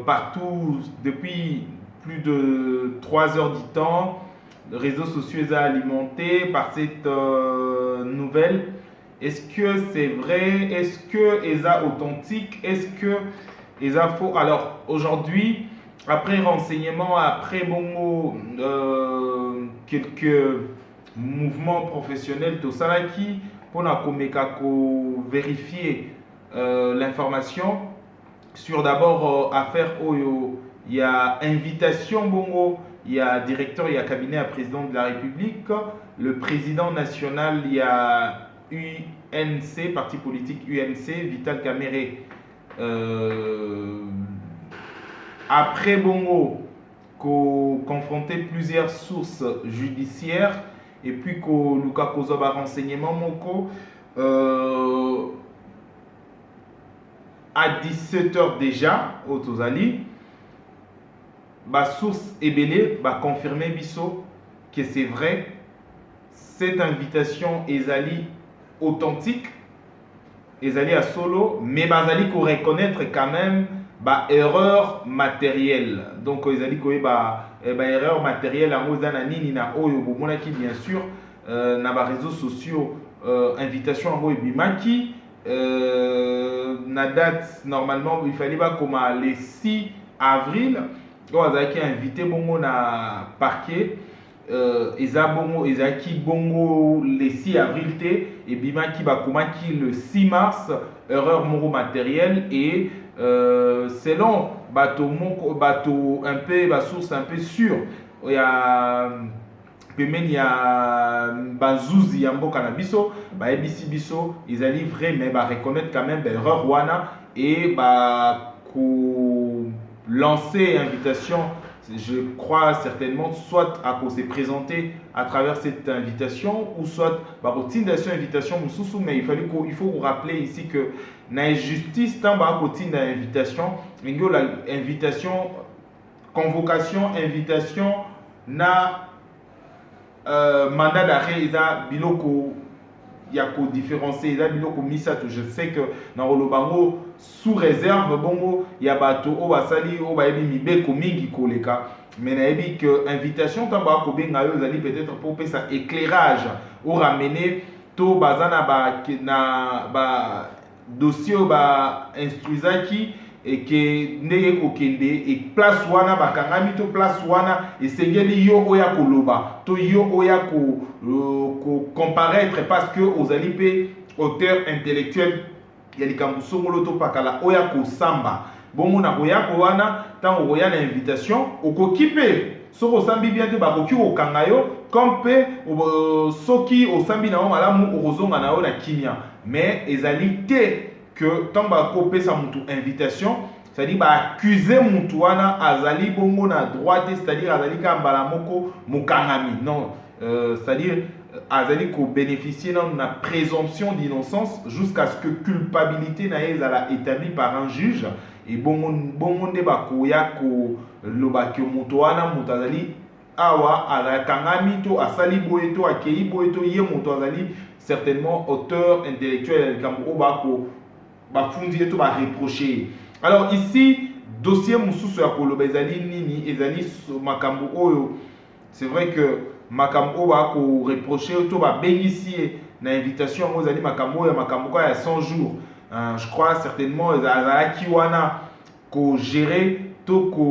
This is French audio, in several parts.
partout depuis plus de 3 heures du temps. Les réseaux sociaux sont alimentés par cette nouvelle. Est-ce que c'est vrai? Est-ce que c'est authentique? Est-ce que c'est faux? Alors aujourd'hui, après renseignement, après quelques mouvements professionnels, tout ça qui pour vérifier l'information sur d'abord affaire Oyo. Il y a invitation bongo, il y a directeur, il y a cabinet à président de la République, le président national, il y a UNC, parti politique UNC, Vital Kamere. Après bongo, confronter plusieurs sources judiciaires et puis qu'on Luka Kozoba renseignement moko à 17h déjà au Tozali ba source ebele ba confirmer biso que c'est vrai cette invitation ezali authentique ezali à solo mais bazali ko reconnaître quand même ba erreur matérielle donc ezali ko ba erreur matérielle en ozana nini na oyo bomona ki bien sûr na ba réseaux sociaux invitation en ebimaki na date normalement il fallait pas comme le 6 avril on a invité bongo na parquet eza bongo ezaki bongo le 6 avril te et bimaki bakomaki le 6 mars erreur moko matérielle et selon bato un peu ba source un peu sûre il y a pemeni ya bazuzi ya mboka na biso bayebisi biso ezali vrai mais ba reconnaître quand même erreur wana et ba ko lancer invitation je crois certainement soit à cause de présenter à travers cette invitation ou soit par invitation mais il faut vous rappeler ici que na justice tant ba invitation invitation convocation invitation na mandat d'arrêt eza biloko ya ko différencier eza biloko misato je sais que na Olobango sous réserve bongo ya bato o basali o bayebi mibeko mingi koleka mais nayebi que invitation tant ba ko benga yo ezali peut-être pour pesa éclairage ou ramener to bazana ba dossier ba instruisaki et que ndenge kokende et place wana bakangami to place wana esengeli yo oya koloba to yo oya ko comparaître parce que ozali pe auteur intellectuel ya likambo songolo to pakala oya ko samba bongo na koya ko wana tango koya na invitation okoki pe soko osambi bien te bakoki kokanga yo comme pe soki osambi na yo malamu okozonga na yo na kimia mais ezali te que tant ba kopesa mutu invitation c'est-à-dire ba accuser mutu wana azali bongo na droite c'est-à-dire azali ka mbala moko mukangami non c'est-à-dire azali ko bénéficier dans la présomption d'innocence jusqu'à ce que culpabilité na ezala établie par un juge et bongo nde ba koya ko loba ke mutu wana mutu azali awa azakangami to asali boye to akei boye to ye mutu azali certainement auteur intellectuel likambo ba ko bafundi to ba reprocher. Alors ici dossier mususu ya koloba ezali nini ezali makambo oyo c'est vrai que makambo ba ko reprocher to ba bengisi na invitation ngo ezali makambo ya makambo ya 100 jours je crois certainement ezalaki wana ko gérer to ko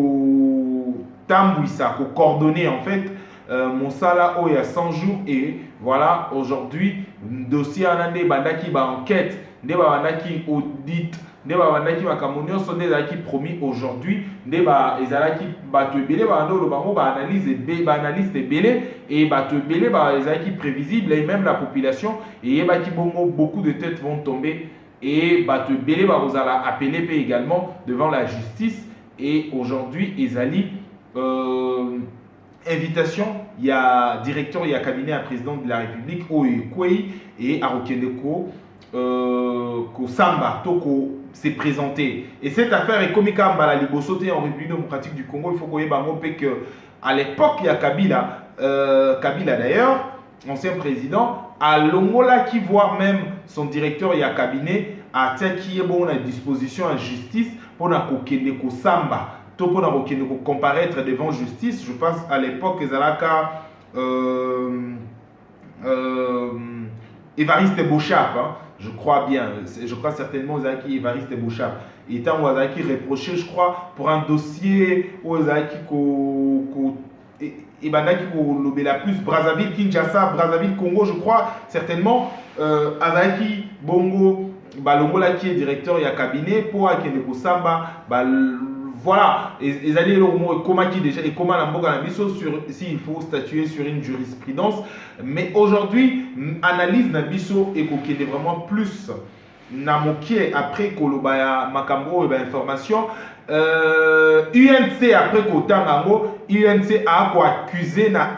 tambwisa ko coordonner en fait mon sala oyo ya 100 jours et voilà aujourd'hui dossier anande bandaki ba enquête nde babandaki audit nde babandaki makambo nyonso nde ezalaki promis aujourd'hui nde ezalaki bato ebele babanda oloba bango baanalyste ebele et bato ebele ezalaki prévisible et même la population eyebaki bongo beaucoup de têtes vont tomber et bato ebele bakozala appelé pe également devant la justice et aujourd'hui ezali invitation il y a directeur il y a cabinet à président de la République oyo ekwei et arokendeko Samba Toko s'est présenté et cette affaire est comme Kambala Libosoté en République démocratique du Congo. Il faut qu'on ait que à l'époque il y a Kabila d'ailleurs ancien président à Longola qui voit même son directeur il y a cabinet à qui est bon à disposition en justice pour na kokende ko samba to pour na kokende ko comparaître devant justice. Je pense à l'époque ezalaka Évariste Beauchamp, hein, je crois bien, je crois certainement Ozaki Évariste Beauchamp. Et tant Ozaki reproché, je crois, pour un dossier où Ozaki et bandaki ko lobela plus Brazzaville, Kinshasa, Brazzaville, Congo, je crois certainement Azaki Bongo Balongola qui est directeur et cabinet pour akende ko samba voilà, et allez le mot comment qui déjà et comment la mboka na biso sur s'il faut statuer sur une jurisprudence, mais aujourd'hui analyse na biso et kokende vraiment plus na mokie après koloba ya makambo et information UNC après kotangango UNC a quoi accusé na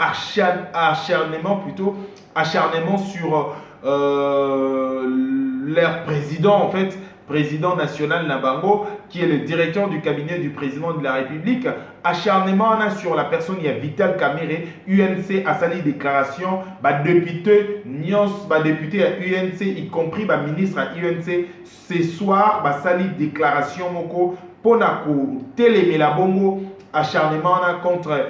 acharnement plutôt acharnement sur leur président en fait, président national Nabango, qui est le directeur du cabinet du président de la République. Acharnement sur la personne, il y a Vital Kamerhe, UNC a sali déclaration, député, Nyos, député à UNC, y compris ministre à UNC, ce soir, sali déclaration moko, ponako, télémela bongo, acharnement contre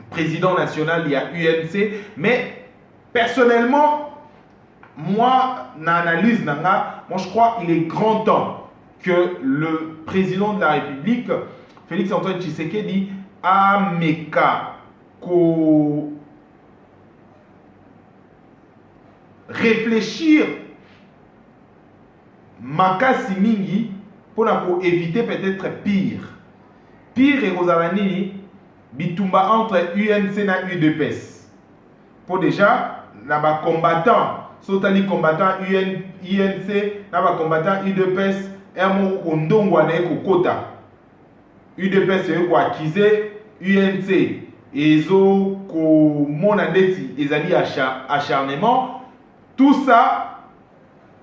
président national, il y a UNC, mais personnellement, moi, n'analyse nanga, moi je crois qu'il est grand temps que le président de la République, Félix Antoine Tshisekedi, a meka ko réfléchir makasi mingi pour éviter peut-être pire. Pire et Rosalani bitumba entre UNC et UDPS. Pour déjà, là-bas combattant. Sotali combattant INC, naba combattant UDPS, emo kondongwana ekokota. UDPS eko accusé UNC ezo ko mona ndeti ezali acharnement. Tout ça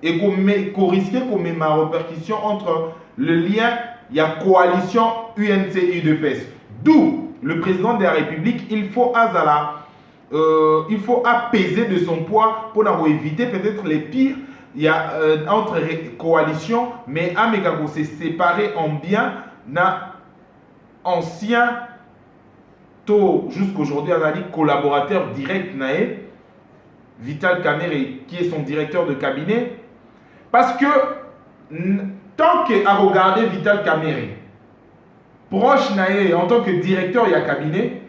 et qu'on risquait qu'on met ma répercussion entre le lien, il y a coalition UNC et UDPS. D'où le président de la République, il faut apaiser de son poids pour éviter peut-être les pires. Il y a entre coalitions, mais Amekako s'est séparé en bien. Na ancien taux jusqu'aujourd'hui, on a dit collaborateur direct nae, Vital Kamerhe, qui est son directeur de cabinet. Parce que tant qu'à regarder Vital Kamerhe, proche nae en tant que directeur et cabinet,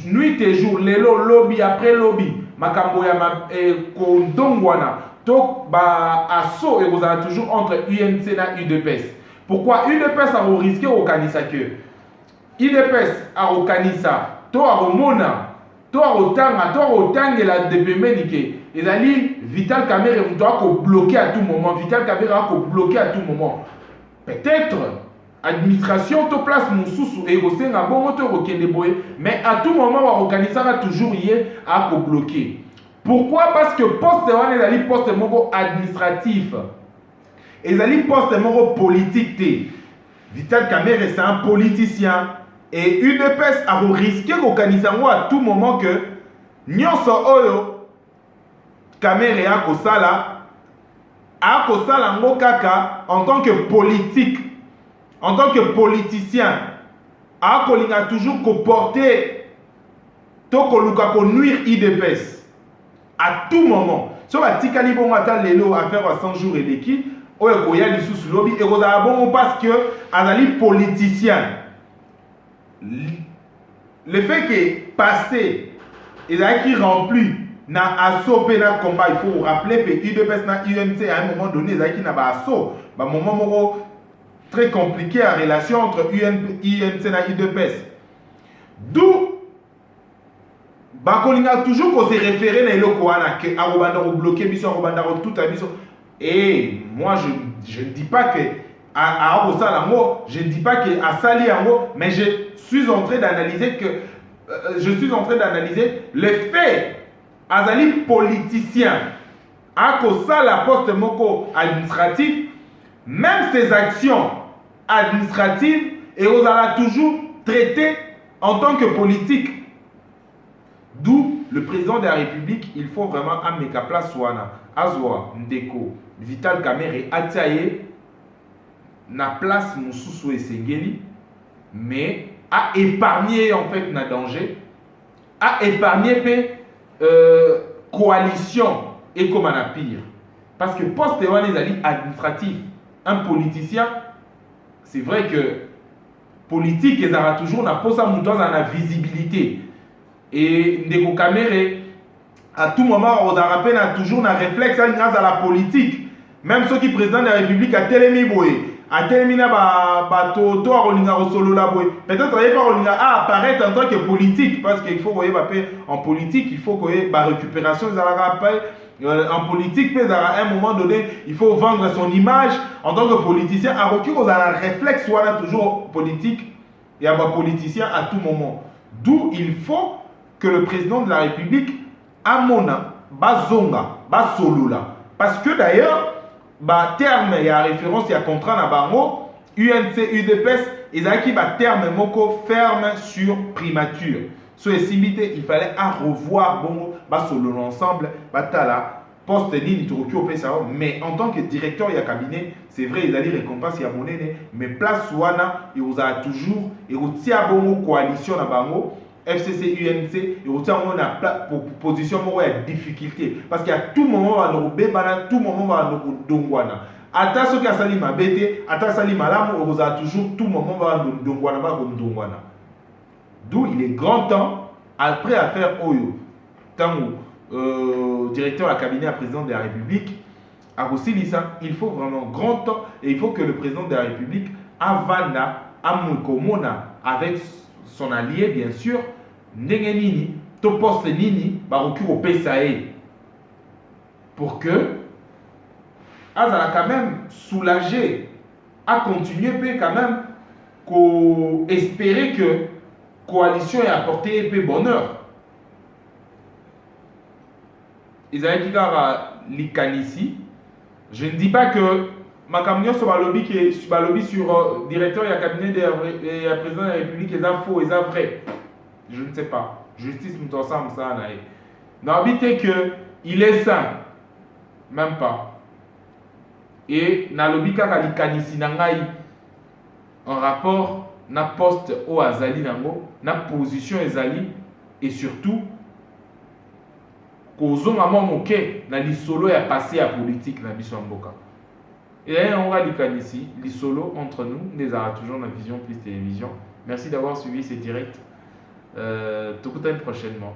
nuit et jour, lelo lobby après lobby, makambo ya kondongwana, donc asso et vous avez toujours entre UNC et UDPS. Pourquoi UDPS a risqué au kanisa que UDPS a au kanisa, to a romona, to a otanga, to a otangela debembenike. Et ali Vital Kamerhe doit bloquer à tout moment. Vital Kamerhe a bloqué à tout moment. Peut-être administration to place mususu et rosenga bongo to rokende boye, mais à tout moment wa organisera toujours yé à bloquer. Pourquoi? Parce que poste wana ezali poste moko administratif. Ezali poste moko politique te. Vital Kamerhe c'est un politicien et UDPS a risqué organisango à tout moment que nyonso oyo Kamerhe a kosala ngo kaka en tant que politique. En tant que politicien, a toujours comporté Tokoluka ko nuire IDPS à tout moment. Si on a tikali bon ata lelo à faire 100 jours et l'équipe, on a yali sous lobby et on a bon parce que azali politicien. Le fait que passé et là qui remplit na asso pe na combat, il faut rappeler que IDPS na UNC à un moment donné là qui n'a pas asso, bah moment moko très compliqué la relation entre INC et UDPS. D'où Bakolinga toujours qu'on s'est référé à l'Okoana, que Arobandaro bloqué, Biso Arobandaro tout à Biso. Et moi je ne dis pas que à Arosalango, je ne dis pas que à Saliango, mais je suis en train d'analyser le fait Azali politicien à Kosa la poste moko administratif. Même ces actions administratives, et on a toujours traité en tant que politique. D'où le président de la République, il faut vraiment amener place Wana, Azwa, Ndeko, Vital Kamerhe, Atiaye, na place mosusu esengeli, mais à épargner en fait na danger, à épargner coalition et comme un pire. Parce que poste les administratif, un politicien, c'est vrai que politique, ils aura toujours na posa mouton dans la visibilité. Et ndeko caméré, à tout moment, on a rappelé toujours un réflexe à la politique. Même ceux qui président de la République a télémi boé. A terminé toto a rolinga solo la boy. Peut-être pas rolinga apparaître en tant que politique parce qu'il faut voyer en politique, il faut que la récupération en politique mais à un moment donné, il faut vendre son image en tant que politicien. À recul, on a un réflexe soit toujours politique et un politicien à tout moment. D'où il faut que le président de la République amona bazonga basolula parce que d'ailleurs terme il y a référence il y a contrat na bango UNC UDPS ils ont qui terme moko ferme sur primature so esimité il fallait à revoir bongo basolo ensemble batala poste nini tokoki opesa mais en tant que directeur il y a cabinet c'est vrai ils allaient récompense il y a monene mais place wana et vous a toujours et vous tia bongo coalition na bango FCC, UNC, et autant on a position où il y a difficulté. Parce qu'à tout moment, on va nous bébana, tout moment, on va nous dongwana. Ata ce qui a sali ma bête, ata sali malamu, on a toujours tout moment, on va nous dongwana, pas comme dongwana. D'où il est grand temps, après affaire Oyo, tant directeur à cabinet à président de la République, à Rosilissa, il faut vraiment grand temps, et il faut que le président de la République, Avana, Amoukomona, avec son allié, bien sûr, ndenge nini to poste nini baroki au PSAE pour que azala quand même soulagé à continuer quand même espérer que coalition ait apporté bonheur. Isaïe Kikara likanisi, je ne dis pas que ma camion sur le lobby sur directeur et cabinet et président de la République est faux et vrai. Je ne sais pas. Justice nous ensemble ça naïe. N'habitez que il est sain. Même pas. Et na lobby kaka likanisi nangai en rapport na poste au azali nango, na position ezali et surtout kozonga moke na lisolo ya passé à politique na biso mboka. Et on va likanisi lisolo entre nous, nous avons toujours la vision plus télévision. Merci d'avoir suivi ces directs. Tout le temps prochainement.